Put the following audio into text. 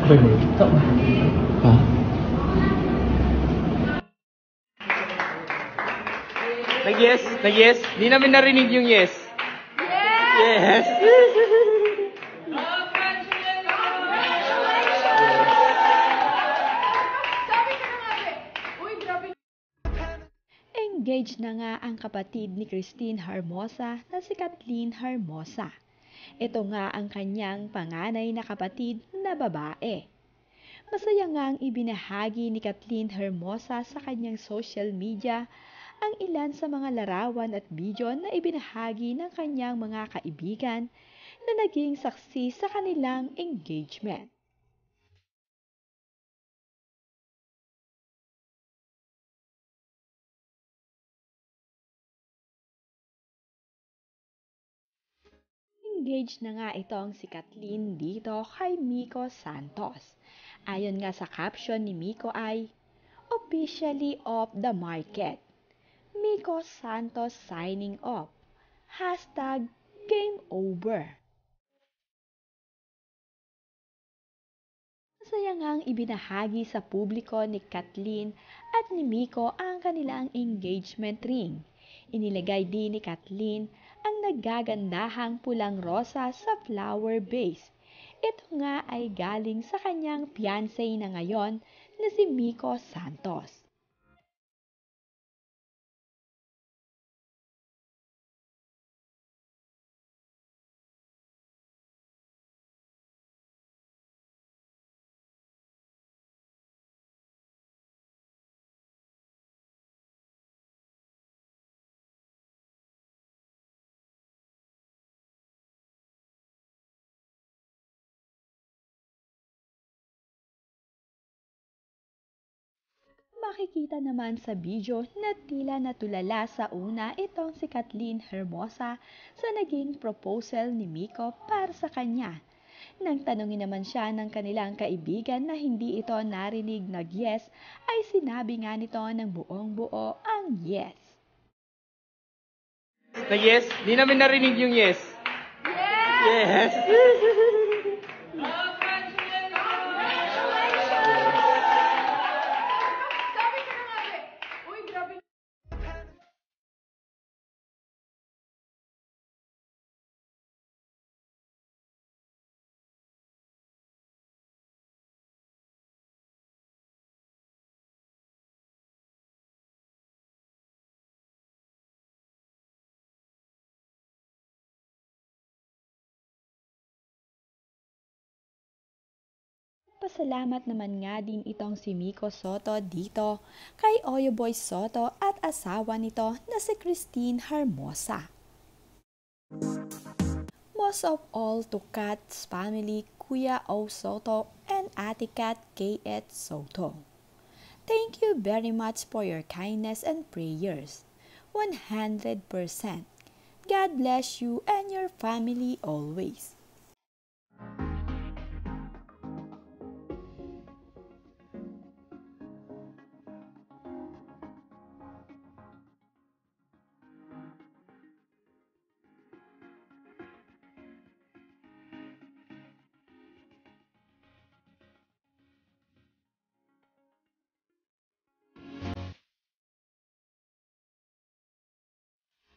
Okay mo yun? Ito. Ha? Nag-yes? Nag-yes? Di namin narinig yung yes. Yes! Engaged na nga ang kapatid ni Christine Hermosa na si Kathleen Hermosa. Ito nga ang kanyang panganay na kapatid na babae. Masaya nga ang ibinahagi ni Kathleen Hermosa sa kanyang social media ang ilan sa mga larawan at video na ibinahagi ng kanyang mga kaibigan na naging saksi sa kanilang engagement. Engaged na nga itong si Kathleen dito kay Miko Santos. Ayon nga sa caption ni Miko ay, "Officially off the market. Miko Santos signing off. Hashtag game over." Masaya ngang ibinahagi sa publiko ni Kathleen at ni Miko ang kanilang engagement ring. Inilagay din ni Kathleen ang naggagandahang pulang rosa sa flower vase. Ito nga ay galing sa kanyang fiancé na ngayon na si Miko Santos. Makikita naman sa video na tila natulala sa una itong si Kathleen Hermosa sa naging proposal ni Miko para sa kanya. Nang tanungin naman siya ng kanilang kaibigan na hindi ito narinig nag-yes, ay sinabi nga nito ng buong buo ang yes. Nag-yes? Di namin narinig yung yes. Yes! Pasalamat naman nga din itong si Miko Soto dito kay Oyo Boy Soto at asawa nito na si Christine Hermosa. Most of all to Kat's family, Kuya O Soto and Ate Kat K.Et Soto. Thank you very much for your kindness and prayers. 100%. God bless you and your family always.